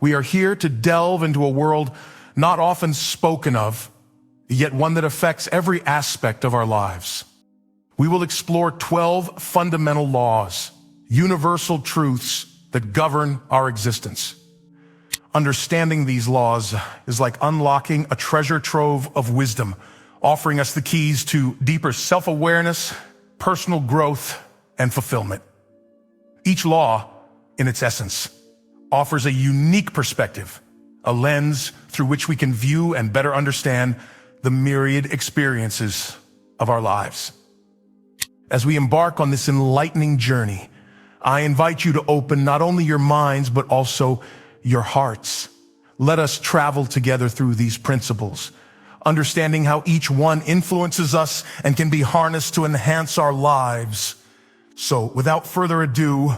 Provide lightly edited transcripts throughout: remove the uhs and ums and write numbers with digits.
We are here to delve into a world not often spoken of, yet one that affects every aspect of our lives. We will explore 12 fundamental laws, universal truths that govern our existence. Understanding these laws is like unlocking a treasure trove of wisdom, offering us the keys to deeper self-awareness, personal growth, and fulfillment. Each law, in its essence, offers a unique perspective, a lens through which we can view and better understand the myriad experiences of our lives. As we embark on this enlightening journey, I invite you to open not only your minds, but also your hearts. Let us travel together through these principles, understanding how each one influences us and can be harnessed to enhance our lives. So, without further ado,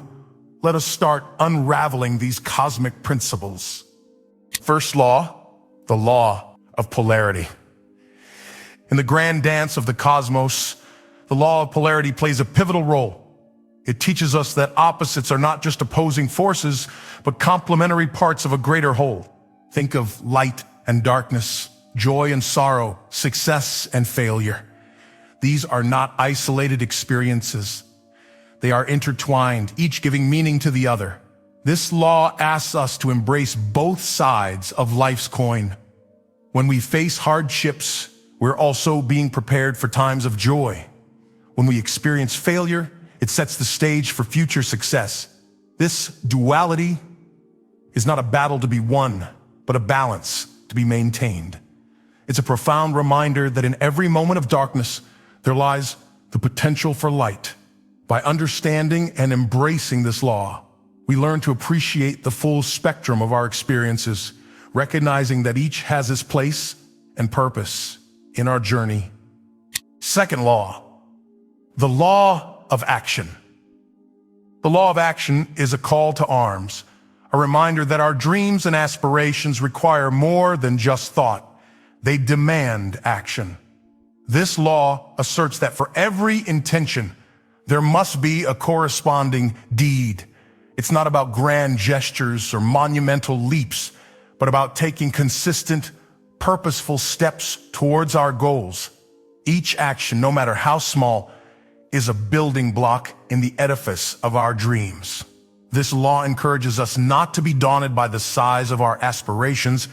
let us start unraveling these cosmic principles. First law, the law of polarity. In the grand dance of the cosmos, the law of polarity plays a pivotal role. It teaches us that opposites are not just opposing forces, but complementary parts of a greater whole. Think of light and darkness, joy and sorrow, success and failure. These are not isolated experiences. They are intertwined, each giving meaning to the other. This law asks us to embrace both sides of life's coin. When we face hardships, we're also being prepared for times of joy. When we experience failure, it sets the stage for future success. This duality is not a battle to be won, but a balance to be maintained. It's a profound reminder that in every moment of darkness, there lies the potential for light. By understanding and embracing this law, we learn to appreciate the full spectrum of our experiences, recognizing that each has its place and purpose in our journey. Second law, the law of action. The law of action is a call to arms, a reminder that our dreams and aspirations require more than just thought. They demand action. This law asserts that for every intention, there must be a corresponding deed. It's not about grand gestures or monumental leaps, but about taking consistent, purposeful steps towards our goals. Each action, no matter how small, is a building block in the edifice of our dreams. This law encourages us not to be daunted by the size of our aspirations,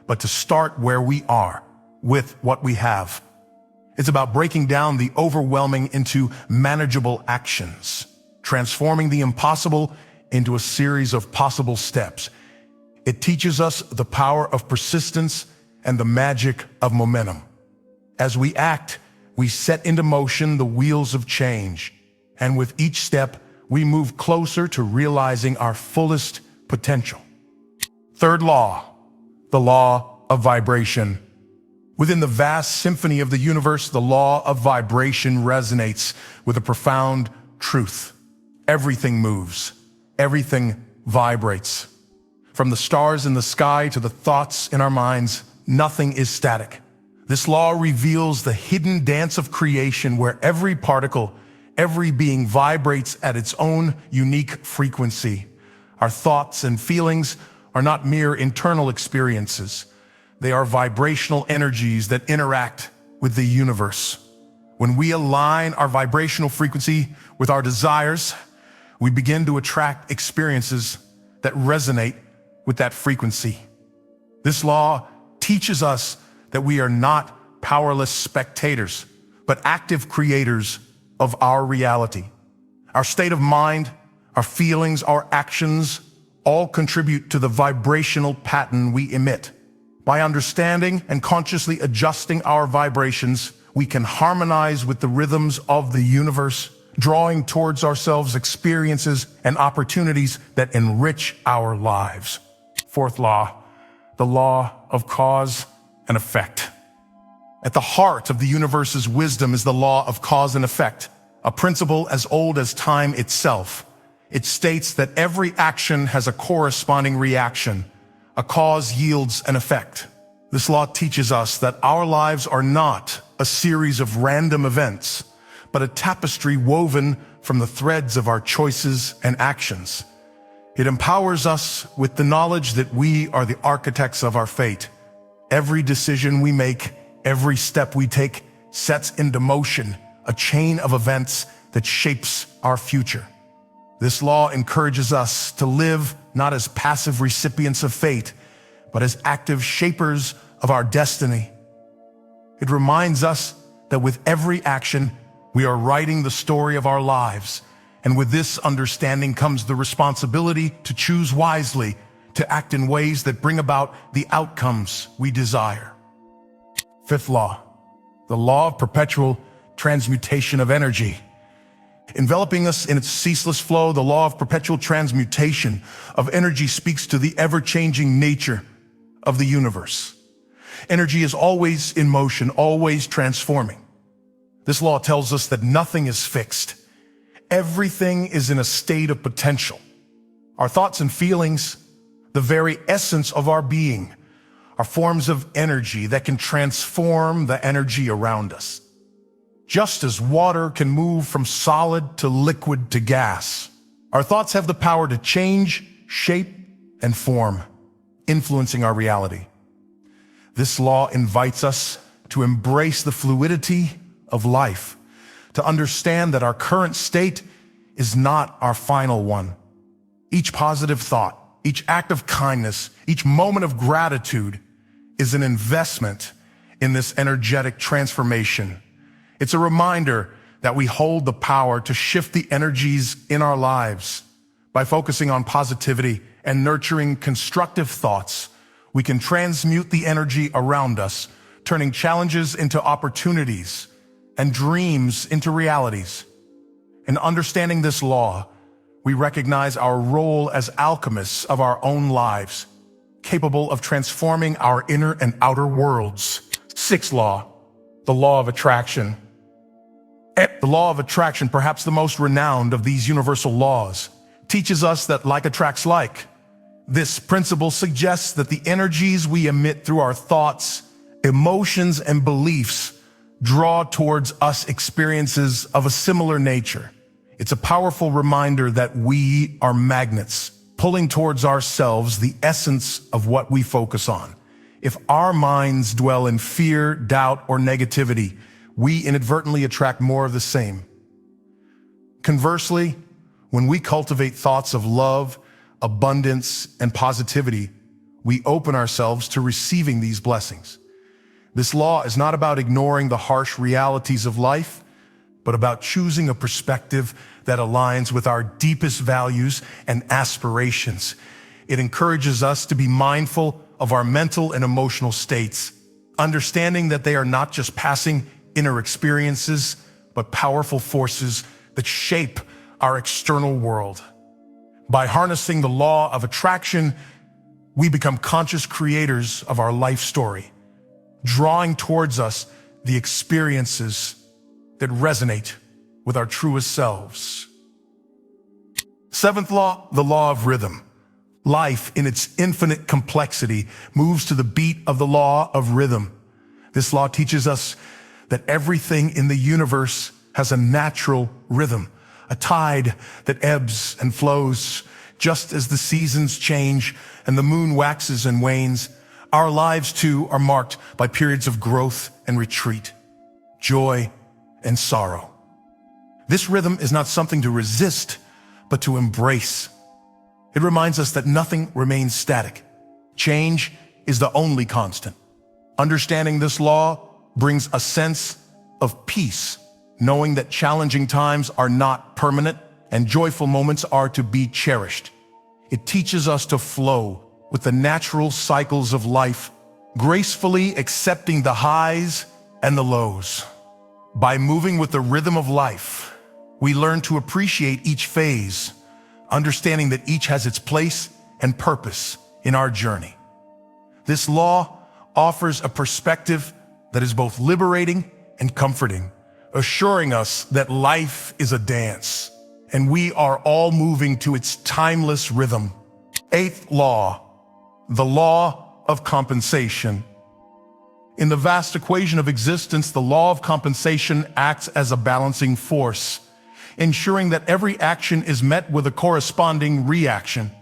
but to start where we are, with what we have. It's about breaking down the overwhelming into manageable actions, transforming the impossible into a series of possible steps. It teaches us the power of persistence and the magic of momentum. As we act, we set into motion the wheels of change, and with each step, we move closer to realizing our fullest potential. Third law, the law of vibration. Within the vast symphony of the universe, the law of vibration resonates with a profound truth. Everything moves, everything vibrates. From the stars in the sky to the thoughts in our minds, nothing is static. This law reveals the hidden dance of creation where every particle, every being vibrates at its own unique frequency. Our thoughts and feelings are not mere internal experiences. They are vibrational energies that interact with the universe. When we align our vibrational frequency with our desires, we begin to attract experiences that resonate with that frequency. This law teaches us that we are not powerless spectators, but active creators of our reality. Our state of mind, our feelings, our actions all contribute to the vibrational pattern we emit. By understanding and consciously adjusting our vibrations, we can harmonize with the rhythms of the universe, drawing towards ourselves experiences and opportunities that enrich our lives. Fourth law, the law of cause and effect. At the heart of the universe's wisdom is the law of cause and effect, a principle as old as time itself. It states that every action has a corresponding reaction. A cause yields an effect. This law teaches us that our lives are not a series of random events, but a tapestry woven from the threads of our choices and actions. It empowers us with the knowledge that we are the architects of our fate. Every decision we make, every step we take, sets into motion a chain of events that shapes our future. This law encourages us to live not as passive recipients of fate, but as active shapers of our destiny. It reminds us that with every action, we are writing the story of our lives. And with this understanding comes the responsibility to choose wisely, to act in ways that bring about the outcomes we desire. Fifth law, the law of perpetual transmutation of energy. Enveloping us in its ceaseless flow, the law of perpetual transmutation of energy speaks to the ever-changing nature of the universe. Energy is always in motion, always transforming. This law tells us that nothing is fixed. Everything is in a state of potential. Our thoughts and feelings, the very essence of our being, are forms of energy that can transform the energy around us. Just as water can move from solid to liquid to gas, our thoughts have the power to change, shape, and form, influencing our reality. This law invites us to embrace the fluidity of life, to understand that our current state is not our final one. Each positive thought, each act of kindness, each moment of gratitude is an investment in this energetic transformation. It's a reminder that we hold the power to shift the energies in our lives. By focusing on positivity and nurturing constructive thoughts, we can transmute the energy around us, turning challenges into opportunities and dreams into realities. In understanding this law, we recognize our role as alchemists of our own lives, capable of transforming our inner and outer worlds. Sixth law, the law of attraction. The law of attraction, perhaps the most renowned of these universal laws, teaches us that like attracts like. This principle suggests that the energies we emit through our thoughts, emotions, and beliefs draw towards us experiences of a similar nature. It's a powerful reminder that we are magnets, pulling towards ourselves the essence of what we focus on. If our minds dwell in fear, doubt, or negativity, we inadvertently attract more of the same. Conversely, when we cultivate thoughts of love, abundance, and positivity, we open ourselves to receiving these blessings. This law is not about ignoring the harsh realities of life, but about choosing a perspective that aligns with our deepest values and aspirations. It encourages us to be mindful of our mental and emotional states, understanding that they are not just passing inner experiences, but powerful forces that shape our external world. By harnessing the law of attraction, we become conscious creators of our life story, drawing towards us the experiences that resonate with our truest selves. Seventh law, the law of rhythm. Life, in its infinite complexity, moves to the beat of the law of rhythm. This law teaches us that everything in the universe has a natural rhythm, a tide that ebbs and flows. Just as the seasons change and the moon waxes and wanes, our lives too are marked by periods of growth and retreat, joy and sorrow. This rhythm is not something to resist, but to embrace. It reminds us that nothing remains static. Change is the only constant. Understanding this law brings a sense of peace, knowing that challenging times are not permanent and joyful moments are to be cherished. It teaches us to flow with the natural cycles of life, gracefully accepting the highs and the lows. By moving with the rhythm of life, we learn to appreciate each phase, understanding that each has its place and purpose in our journey. This law offers a perspective that is both liberating and comforting, assuring us that life is a dance, and we are all moving to its timeless rhythm. Eighth law, the law of compensation. In the vast equation of existence, the law of compensation acts as a balancing force, ensuring that every action is met with a corresponding reaction.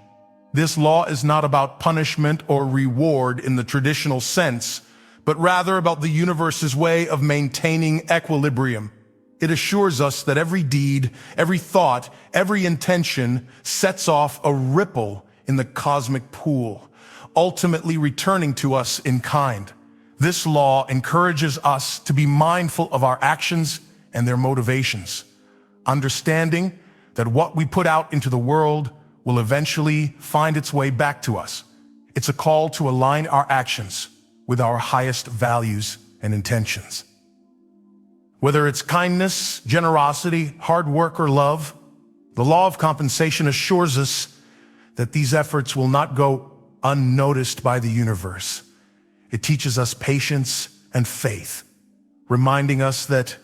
This law is not about punishment or reward in the traditional sense, but rather about the universe's way of maintaining equilibrium. It assures us that every deed, every thought, every intention sets off a ripple in the cosmic pool, ultimately returning to us in kind. This law encourages us to be mindful of our actions and their motivations, understanding that what we put out into the world will eventually find its way back to us. It's a call to align our actions with our highest values and intentions. Whether it's kindness, generosity, hard work, or love, the law of compensation assures us that these efforts will not go unnoticed by the universe. It teaches us patience and faith, reminding us that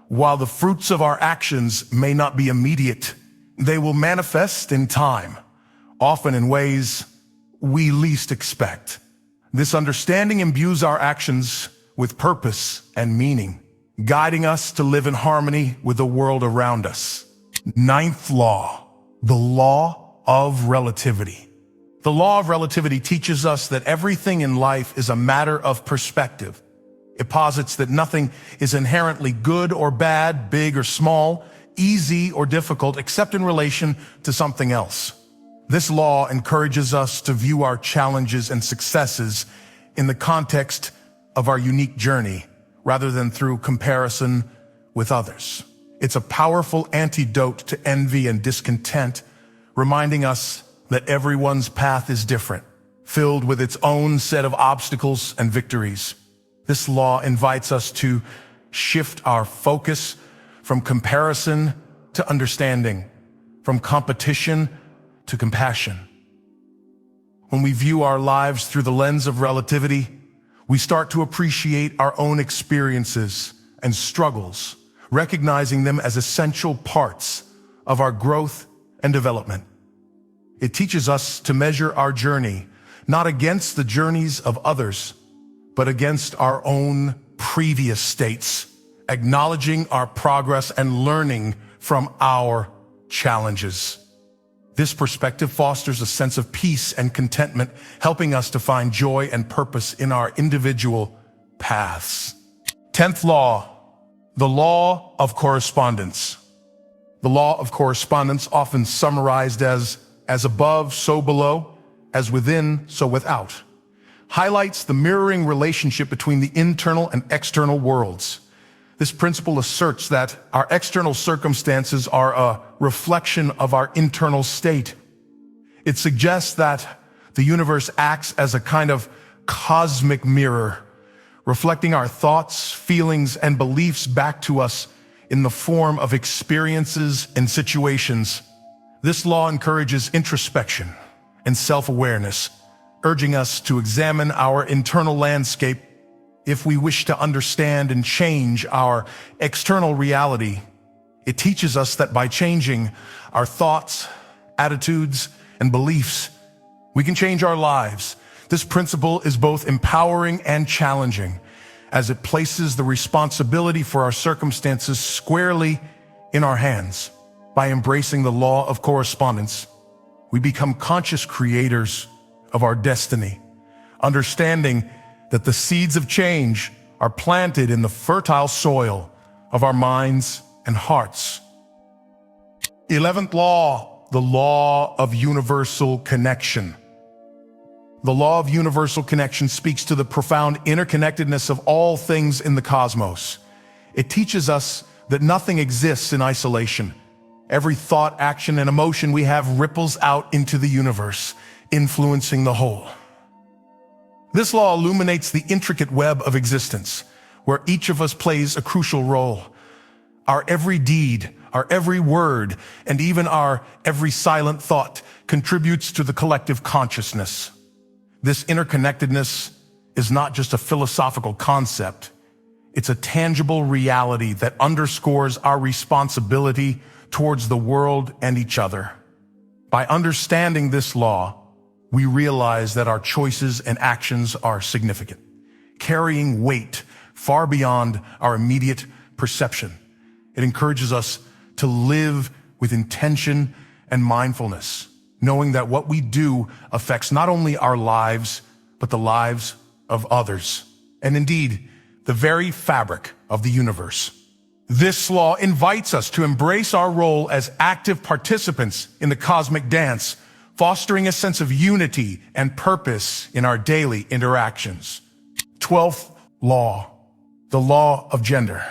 while the fruits of our actions may not be immediate, they will manifest in time, often in ways we least expect. This understanding imbues our actions with purpose and meaning, guiding us to live in harmony with the world around us. Ninth law, the law of relativity. The law of relativity teaches us that everything in life is a matter of perspective. It posits that nothing is inherently good or bad, big or small, easy or difficult, except in relation to something else. This law encourages us to view our challenges and successes in the context of our unique journey, rather than through comparison with others. It's a powerful antidote to envy and discontent, reminding us that everyone's path is different, filled with its own set of obstacles and victories. This law invites us to shift our focus from comparison to understanding, from competition to compassion. When we view our lives through the lens of relativity, we start to appreciate our own experiences and struggles, recognizing them as essential parts of our growth and development. It teaches us to measure our journey, not against the journeys of others, but against our own previous states, acknowledging our progress and learning from our challenges. This perspective fosters a sense of peace and contentment, helping us to find joy and purpose in our individual paths. 10th law, the law of correspondence. The law of correspondence, often summarized as above, so below, as within, so without, highlights the mirroring relationship between the internal and external worlds. This principle asserts that our external circumstances are a reflection of our internal state. It suggests that the universe acts as a kind of cosmic mirror, reflecting our thoughts, feelings, and beliefs back to us in the form of experiences and situations. This law encourages introspection and self-awareness, urging us to examine our internal landscape if we wish to understand and change our external reality. It teaches us that by changing our thoughts, attitudes, and beliefs, we can change our lives. This principle is both empowering and challenging, as it places the responsibility for our circumstances squarely in our hands. By embracing the law of correspondence, we become conscious creators of our destiny, understanding that the seeds of change are planted in the fertile soil of our minds and hearts. 11th law, the law of universal connection. The law of universal connection speaks to the profound interconnectedness of all things in the cosmos. It teaches us that nothing exists in isolation. Every thought, action, and emotion we have ripples out into the universe, influencing the whole. This law illuminates the intricate web of existence, where each of us plays a crucial role. Our every deed, our every word, and even our every silent thought contributes to the collective consciousness. This interconnectedness is not just a philosophical concept. It's a tangible reality that underscores our responsibility towards the world and each other. By understanding this law, we realize that our choices and actions are significant, carrying weight far beyond our immediate perception. It encourages us to live with intention and mindfulness, knowing that what we do affects not only our lives, but the lives of others, and indeed, the very fabric of the universe. This law invites us to embrace our role as active participants in the cosmic dance, fostering a sense of unity and purpose in our daily interactions. 12th law, the law of gender.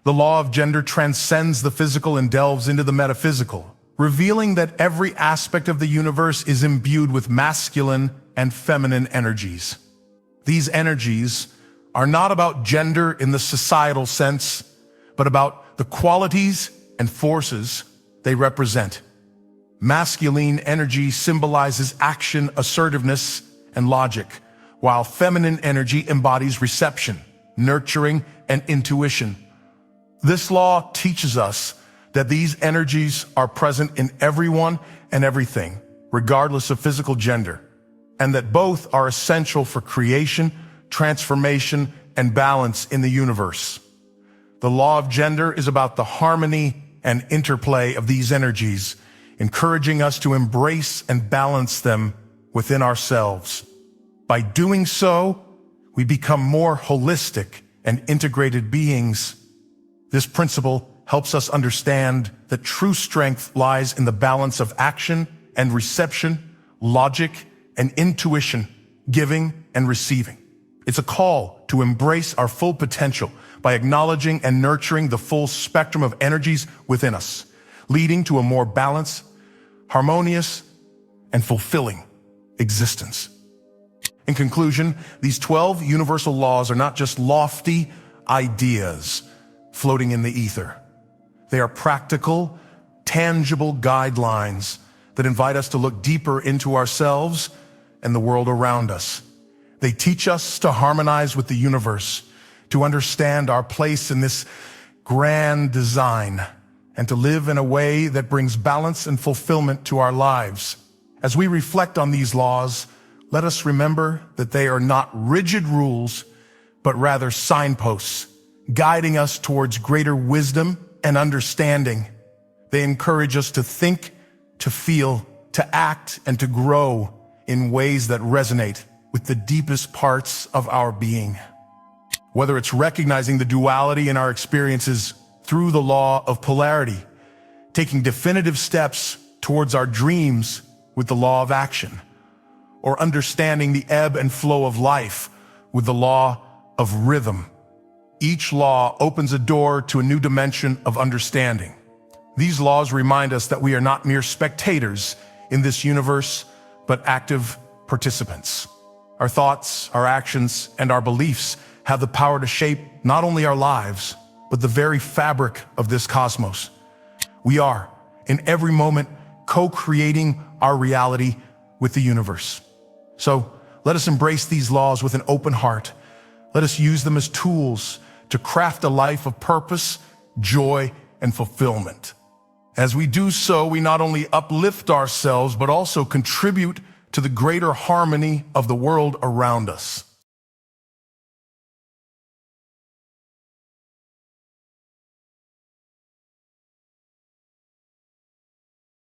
The law of gender transcends the physical and delves into the metaphysical, revealing that every aspect of the universe is imbued with masculine and feminine energies. These energies are not about gender in the societal sense, but about the qualities and forces they represent. Masculine energy symbolizes action, assertiveness, and logic, while feminine energy embodies reception, nurturing, and intuition. This law teaches us that these energies are present in everyone and everything, regardless of physical gender, and that both are essential for creation, transformation, and balance in the universe. The law of gender is about the harmony and interplay of these energies, encouraging us to embrace and balance them within ourselves. By doing so, we become more holistic and integrated beings. This principle helps us understand that true strength lies in the balance of action and reception, logic and intuition, giving and receiving. It's a call to embrace our full potential by acknowledging and nurturing the full spectrum of energies within us, leading to a more balanced, harmonious, and fulfilling existence. In conclusion, these 12 universal laws are not just lofty ideas floating in the ether. They are practical, tangible guidelines that invite us to look deeper into ourselves and the world around us. They teach us to harmonize with the universe, to understand our place in this grand design, and to live in a way that brings balance and fulfillment to our lives. As we reflect on these laws, let us remember that they are not rigid rules, but rather signposts, guiding us towards greater wisdom and understanding. They encourage us to think, to feel, to act, and to grow in ways that resonate with the deepest parts of our being. Whether it's recognizing the duality in our experiences through the law of polarity, taking definitive steps towards our dreams with the law of action, or understanding the ebb and flow of life with the law of rhythm. Each law opens a door to a new dimension of understanding. These laws remind us that we are not mere spectators in this universe, but active participants. Our thoughts, our actions, and our beliefs have the power to shape not only our lives, but the very fabric of this cosmos. We are, in every moment, co-creating our reality with the universe. So let us embrace these laws with an open heart. Let us use them as tools to craft a life of purpose, joy, and fulfillment. As we do so, we not only uplift ourselves, but also contribute to the greater harmony of the world around us.